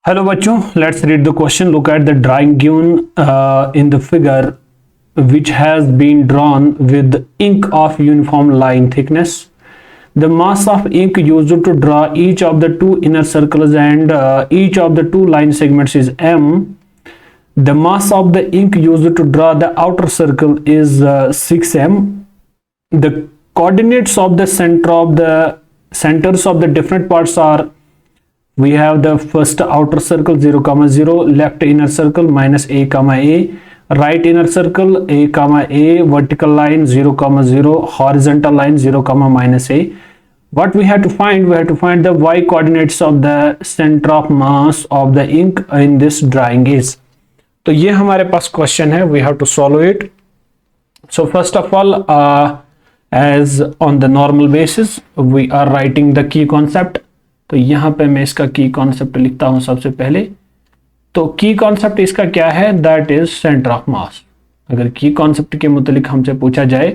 Hello बच्चों, let's read the question. Look at the drawing given in the figure which has been drawn with ink of uniform line thickness. The mass of ink used to draw each of the two inner circles and each of the two line segments is m. The mass of the ink used to draw the outer circle is 6m. The coordinates of the centers of the different parts are, we have the first outer circle 0 comma 0, left inner circle minus a comma a, right inner circle a comma a, vertical line 0 comma 0, horizontal line 0 comma minus a. What we have to find? We have to find the y coordinates of the center of mass of the ink in this drawing is. तो ये हमारे पास question है, we have to solve it. So first of all, as on the normal basis we are writing the key concept. तो यहां पे मैं इसका की कॉन्सेप्ट लिखता हूं सबसे पहले. तो की कॉन्सेप्ट इसका क्या है? That is centre of mass. अगर की कॉन्सेप्ट के मुतालिक हमसे पूछा जाए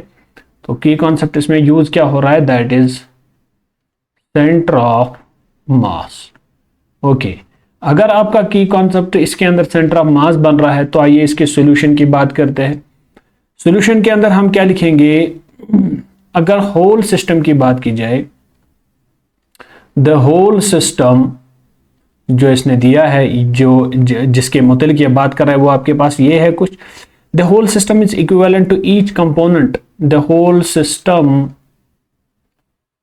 तो की कॉन्सेप्ट इसमें यूज क्या हो रहा है? That is centre of mass. Okay, अगर आपका की कॉन्सेप्ट इसके अंदर सेंटर ऑफ मास बन रहा है तो आइए इसके सॉल्यूशन की बात करते हैं. सॉल्यूशन के अंदर हम क्या लिखेंगे? अगर होल सिस्टम की बात की जाए, द होल सिस्टम जो इसने दिया है, जिसके मुतालिक ये बात कर रहा है वो आपके पास ये है कुछ. The whole system is equivalent to each component. The whole system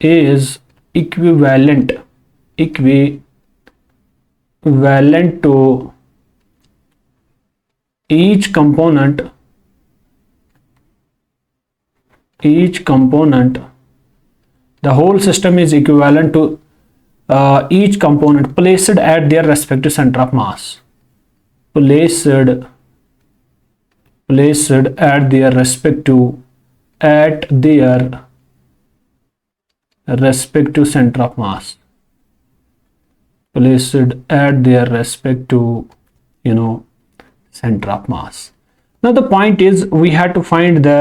is equivalent to each component. The whole system is equivalent to each component placed at their respective center of mass. Placed at their respective center of mass. Placed at their respective, center of mass. Now the point is we have to find the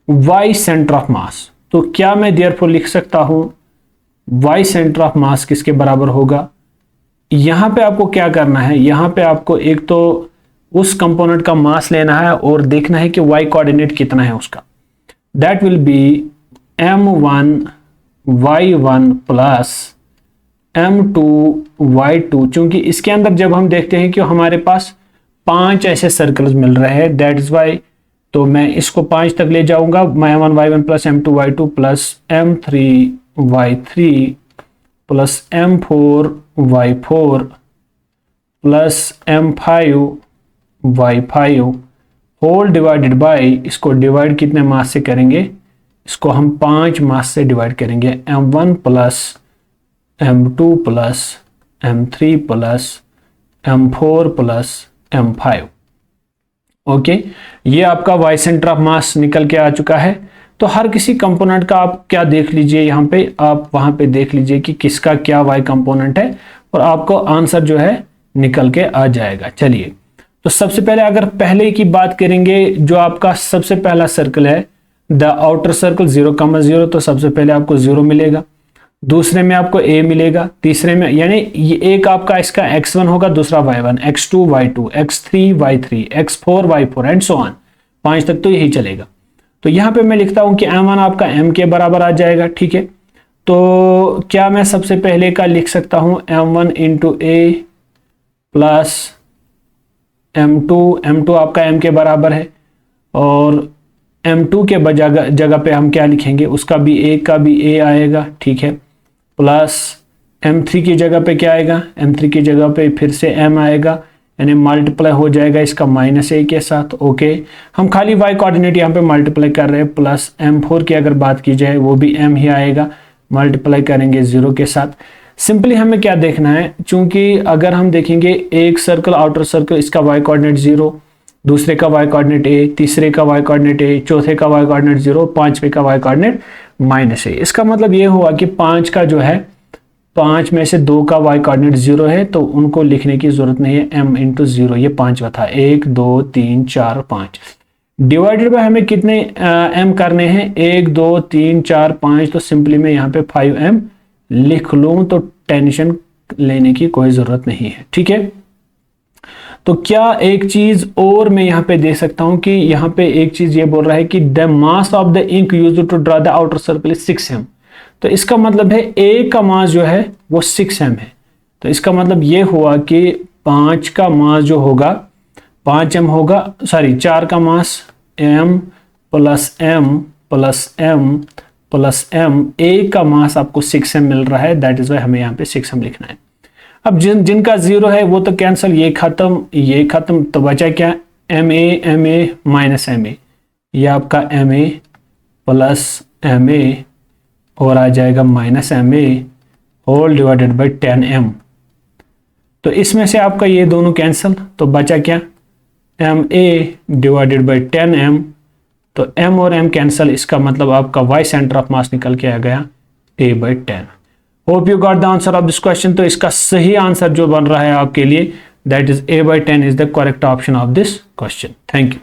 y center of mass. तो क्या मैं therefore लिख सकता हूं y centre of mass किसके बराबर होगा? यहां पे आपको क्या करना है? यहां पे आपको एक तो उस कंपोनेंट का मास लेना है और देखना है कि y कोऑर्डिनेट कितना है उसका. That will be m1 y1 plus m2 y2. चूंकि इसके अंदर जब हम देखते हैं कि हमारे पास 5 ऐसे सर्कल्स मिल रहे हैं, दैट इज वाई. तो मैं इसको 5 तक ले जाऊंगा. m1 y1 plus m2 y2 plus m3 y3 plus m4 y4 plus m5 y5 whole divided by, इसको डिवाइड कितने मास से करेंगे? इसको हम 5 मास से डिवाइड करेंगे. m1 plus m2 plus m3 plus m4 plus m5. Okay, ये आपका y सेंटर ऑफ मास निकल के आ चुका है. तो हर किसी कंपोनेंट का आप क्या देख लीजिए, यहाँ पे आप वहां पे देख लीजिए कि किसका क्या y कंपोनेंट है और आपको आंसर जो है निकल के आ जाएगा. चलिए, तो सबसे पहले अगर पहले की बात करेंगे, जो आपका सबसे पहला सर्कल है द आउटर सर्कल 0 comma 0, तो सबसे पहले आपको 0 मिलेगा. दूसरे में आपको a मिलेगा. तीसरे में यानी ये एक आपका इसका x1 होगा, दूसरा y1, x2 y2, x3 y3, x4 y4 and so on. 5 तक तो यही चलेगा. तो यहां पे मैं लिखता हूं कि m1 आपका m के बराबर आ जाएगा. ठीक है, तो क्या मैं सबसे पहले का लिख सकता हूं m1 into a plus m2 आपका m के बराबर है और m2 के जगह पे हम क्या लिखेंगे? उसका भी a का भी a आएगा. ठीक है, प्लस m3 की जगह पे क्या आएगा? m3 की जगह पे फिर से m आएगा, यानी मल्टीप्लाई हो जाएगा इसका माइनस a के साथ. ओके, हम खाली y कोऑर्डिनेट यहाँ पे मल्टीप्लाई कर रहे हैं. प्लस m4 की अगर बात की जाए वो भी m ही आएगा, मल्टीप्लाई करेंगे 0 के साथ. सिंपली हमें क्या देखना है? चूंकि अगर हम देखेंगे एक सर्कल आउटर सर्कल, इसका y कोऑर्डिनेट 0, दूसरे का y कोऑर्डिनेट a, तीसरे का y कोऑर्डिनेट a, चौथे का y कोऑर्डिनेट 0, पांचवे का y कोऑर्डिनेट माइनस a. इसका मतलब ये हुआ कि 5 का जो है, 5 में से 2 का y कोऑर्डिनेट 0 है, तो उनको लिखने की जरूरत नहीं है. m इंटू 0, ये 5वां था. 1 2 3 4 5 डिवाइडेड बाय हमें कितने m करने हैं? 1 2 3 4 5. तो सिंपली मैं यहाँ पे 5m लिख लूं तो टेंशन लेने की कोई ज़रूरत नहीं है, ठीक है। तो क्या एक चीज़ और मैं यहाँ पे दे सकता हूँ कि यहाँ पे एक चीज़ ये बोल रहा है कि the mass of the ink used to draw the outer circle is 6m। तो इसका मतलब है A का मास जो है वो 6m है। तो इसका मतलब ये हुआ कि 5 का मास जो होगा 5m होगा, सॉरी 4 का मास m plus m plus m plus m, A का मास आपको 6m मिल रहा है, दैट इज वाई हमें यहाँ पे 6m लिखना है। अब जिनका 0 है वो तो कैंसिल, ये खत्म, तो बचा क्या, ma माइनस ma, ये आपका ma प्लस ma और आ जाएगा minus ma whole divided by 10m। तो इसमें से आपका ये दोनों कैंसिल, तो बचा क्या, ma डिवाइडेड बाई 10m। तो m और m कैंसिल, इसका मतलब आपका y सेंटर ऑफ मास निकल के आ गया a/10। Hope you got the answer of this question. तो इसका सही आंसर जो बन रहा है आपके लिए, that is a/10 is the correct option of this question. Thank you.